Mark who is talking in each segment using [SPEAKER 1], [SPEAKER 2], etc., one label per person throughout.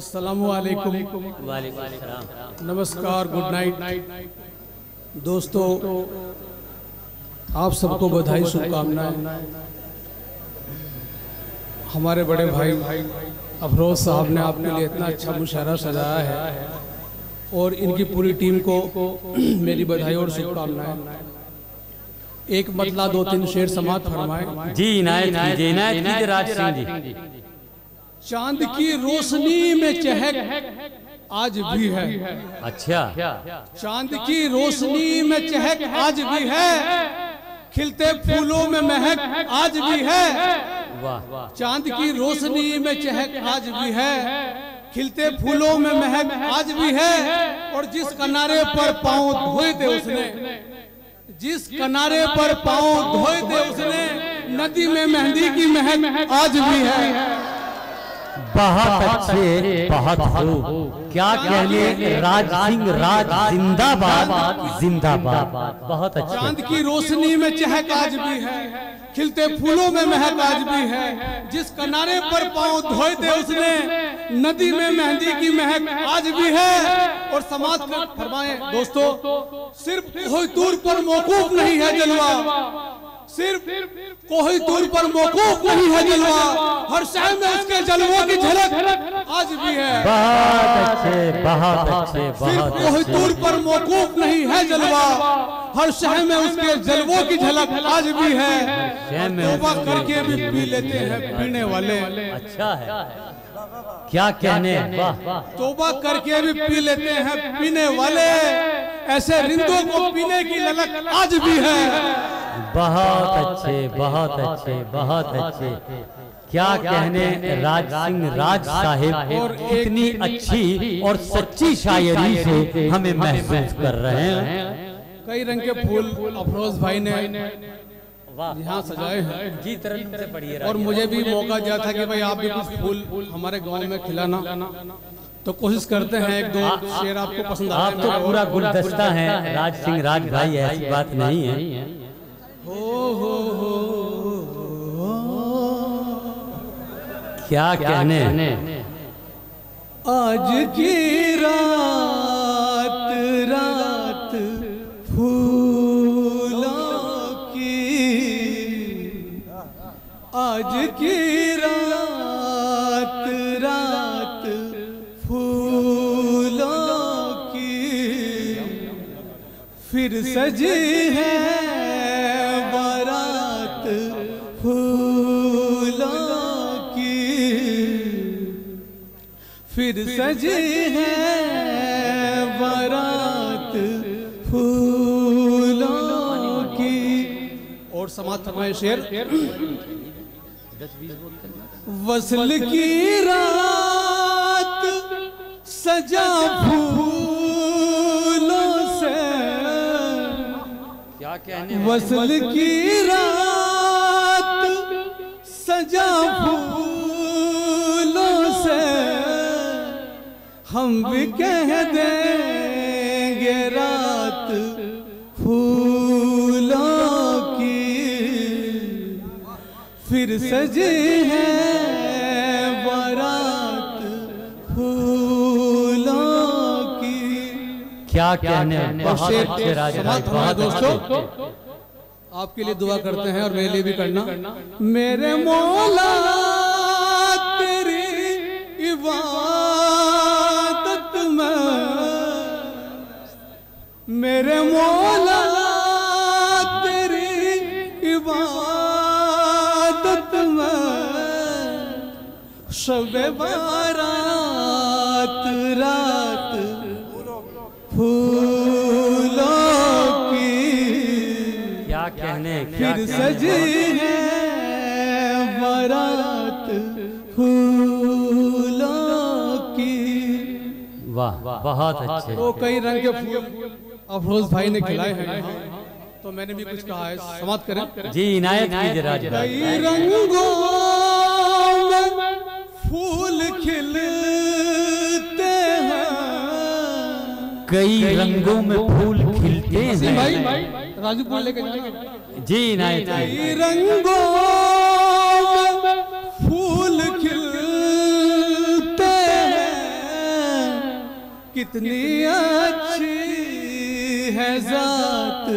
[SPEAKER 1] अस्सलामुअलैकुम,
[SPEAKER 2] वालेकुम सलाम,
[SPEAKER 1] नमस्कार, गुड नाइट दोस्तों। आप सबको बधाई, शुभकामनाएं। हमारे बड़े भाई अफरोज साहब ने आपके लिए इतना अच्छा मुशायरा सजाया है और इनकी पूरी टीम को मेरी बधाई और शुभकामनाएं। एक मतला दो तीन शेर समात फरमाए।
[SPEAKER 2] जी इनायत कीजिए राज सिंह जी।
[SPEAKER 1] चांद की रोशनी में चहक आज भी है।
[SPEAKER 2] अच्छा,
[SPEAKER 1] चांद की रोशनी में चहक आज भी है, खिलते फूलों में महक आज भी है।
[SPEAKER 2] वाह,
[SPEAKER 1] चांद की रोशनी में चहक आज भी है, खिलते फूलों में महक आज भी है। और जिस किनारे पर पांव धोए थे उसने, जिस किनारे पर पांव धोए थे उसने, नदी में मेहंदी की महक आज भी है।
[SPEAKER 2] बहुत अच्छे, बहुत खूब। क्या कहने, राज सिंह राज जिंदाबाद जिंदाबाद। बहुत अच्छा।
[SPEAKER 1] चांद की रोशनी में चहक आज भी है, खिलते फूलों में महक आज भी है। जिस किनारे पर पांव धोए थे उसने, नदी में मेहंदी की महक आज भी है। और समाज में फरमाएं दोस्तों, सिर्फ कोई दूर पर मौकूफ नहीं है जलवा, सिर्फ कोई दूर पर मौकूफ नहीं है जलवा, हर शहर में उसके जलवों की झलक आज भी है।
[SPEAKER 2] बहुत अच्छे, बहुत अच्छे,
[SPEAKER 1] सिर्फ कोई दूर पर मौकूफ नहीं है जलवा, हर शहर में उसके जलवों की झलक आज भी है। तौबा करके भी पी लेते हैं पीने वाले।
[SPEAKER 2] अच्छा है, क्या कहने, वाह।
[SPEAKER 1] तौबा करके भी पी लेते हैं पीने वाले, ऐसे रिंदों को पीने की ललक आज भी है।
[SPEAKER 2] बहुत अच्छे, बहुत अच्छे, बहुत अच्छे। क्या कहने, राज सिंह राज साहिब और इतनी अच्छी और सच्ची शायरी से हमें महसूस कर रहे हैं।
[SPEAKER 1] कई रंग के फूल अफरोज भाई ने यहाँ सजाए हैं
[SPEAKER 2] जी, तरह से पढ़िए।
[SPEAKER 1] और मुझे भी मौका दिया था कि भाई आप भी कुछ फूल हमारे गांव में खिलाना, तो कोशिश करते हैं एक दो शेर आपको पसंद आए।
[SPEAKER 2] आप तो पूरा गुलदस्ता है राज सिंह राज भाई, ऐसी बात नहीं है। क्या कहने,
[SPEAKER 1] आज की रात रात फूलों की, आज की रात रात फूलों की, फिर सजी है बारात फूलों की, फिर सजी है बारात फूलों की। और समात फरमाए शेर। वसल की रात सजा फूलों से,
[SPEAKER 2] क्या कहने,
[SPEAKER 1] वसल की रात सजा फूलों से, हम भी कह देंगे रात फूलों की, फिर सजी है बारात फूलों की।
[SPEAKER 2] क्या कहने, बहुत अच्छे राज भाई, बहुत
[SPEAKER 1] दोस्तों आपके लिए दुआ करते हैं और मेरे लिए भी करना। मेरे मौला तेरी इबादत में, मेरे मौला तेरी इबादत में, शब बारात रात फूलों की,
[SPEAKER 2] क्या कहने,
[SPEAKER 1] फिर सजी है बारात फूलों की।
[SPEAKER 2] वाह, बहुत अच्छे।
[SPEAKER 1] तो कई रंग के फूल अफरोज भाई ने खिलाए हैं यहाँ, तो मैंने भी कुछ कहा है, समाप्त करें।
[SPEAKER 2] जी इनायत कीजिए राज भाई।
[SPEAKER 1] कई रंगों में फूल खिलते हैं,
[SPEAKER 2] कई रंगों में फूल खिलते हैं।
[SPEAKER 1] भाई राजू फूल लेके जाएंगे।
[SPEAKER 2] जी इनायत,
[SPEAKER 1] कई रंगों में फूल खिलते हैं, कितनी अच्छी है जात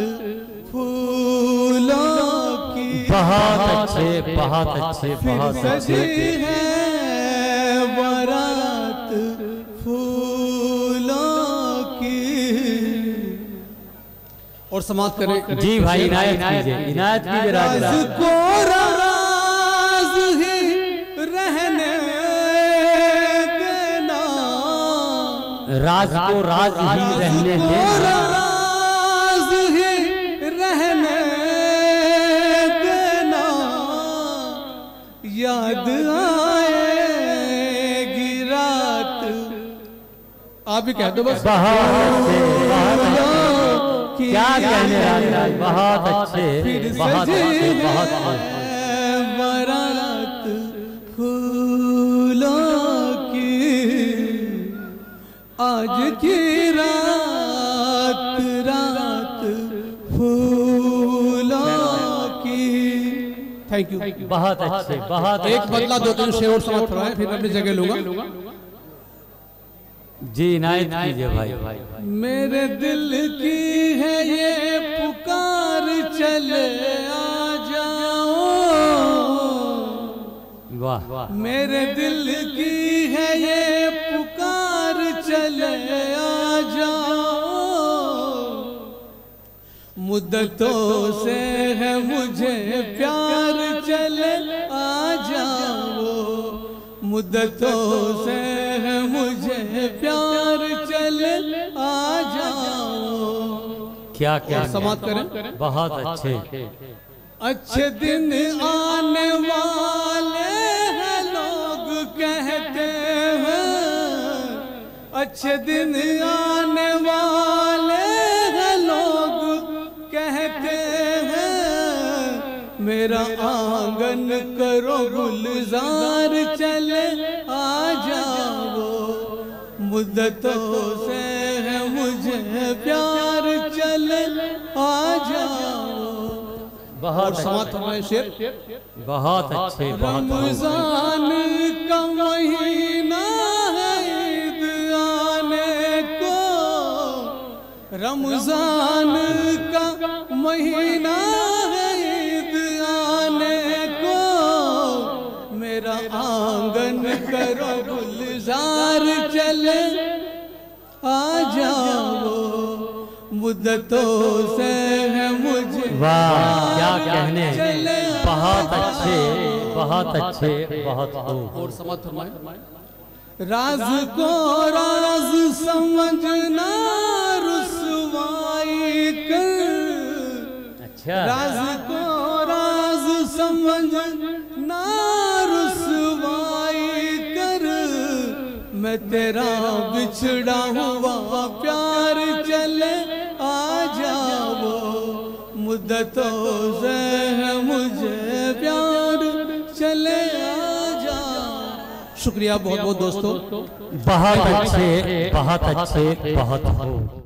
[SPEAKER 1] फूलों की,
[SPEAKER 2] बहुत अच्छे बहुत अच्छे बहुत
[SPEAKER 1] सजी
[SPEAKER 2] अच्छे।
[SPEAKER 1] है बारात फूलों की। और समाप्त करें।
[SPEAKER 2] जी भाई इनायत कीजिए, इनायत कीजिए।
[SPEAKER 1] राज को राज ही रहने देना,
[SPEAKER 2] राज को राज ही रहने देना,
[SPEAKER 1] राज ही रहने देना, याद आएगी रात। आप भी कह दो बस।
[SPEAKER 2] बहुत अच्छे बहुत अच्छे। क्या कहने राज, बहुत अच्छे बहुत अच्छे बहुत अच्छे।
[SPEAKER 1] बारात फूलों की, आज की रात रात फूलों की। Thank you.
[SPEAKER 2] बहुत अच्छे बहुत
[SPEAKER 1] एक बदला दो तीन शेर और समाप्त करवाएं, फिर अपनी जगह लूंगा।
[SPEAKER 2] जी इनायत कीजिए भाई।
[SPEAKER 1] मेरे दिल की है ये पुकार, चले आ जाओ।
[SPEAKER 2] वाह।
[SPEAKER 1] मेरे दिल की है ये पुकार, चले आ जाओ। मुद्दतों से है मुझे प्यार, चले आ जाओ। मुद्दतों से है मुझे प्यार, चले आ जाओ।
[SPEAKER 2] क्या क्या
[SPEAKER 1] समाप्त करें।
[SPEAKER 2] बहुत अच्छे।
[SPEAKER 1] अच्छे दिन आने वाले हैं लोग कहते हैं, अच्छे दिन आने वाले हैं लोग कहते हैं। मेरा आंगन करो गुलजार, चले आ जाओ। मुद्दतों से है मुझे प्यार, चले आ जाओ।
[SPEAKER 2] बहुत
[SPEAKER 1] समाप्त हमारे शेर।
[SPEAKER 2] बहुत अच्छे बहुत
[SPEAKER 1] रमजान का महीना है ईद आने को, रमजान का महीना है ईद आने को। मेरा आंगन करो गुलजार, चले आ जाओ। मुद्दतों से है मुझे।
[SPEAKER 2] वाह क्या कहने। बहुत अच्छे बहुत अच्छे बहुत खूब।
[SPEAKER 1] और समाप्त फरमाएं। राज को राज समझना रुसवाई कर,
[SPEAKER 2] अच्छा।
[SPEAKER 1] राज को राज समझना रुसवाई कर। मैं तेरा बिछड़ा हुआ प्यार, चले आ जाओ। मुद्दतों से है मुझे प्यार, चले आ जाओ। शुक्रिया बहुत बहुत दोस्तों।
[SPEAKER 2] बहुत अच्छे बहुत अच्छे बहुत खूब।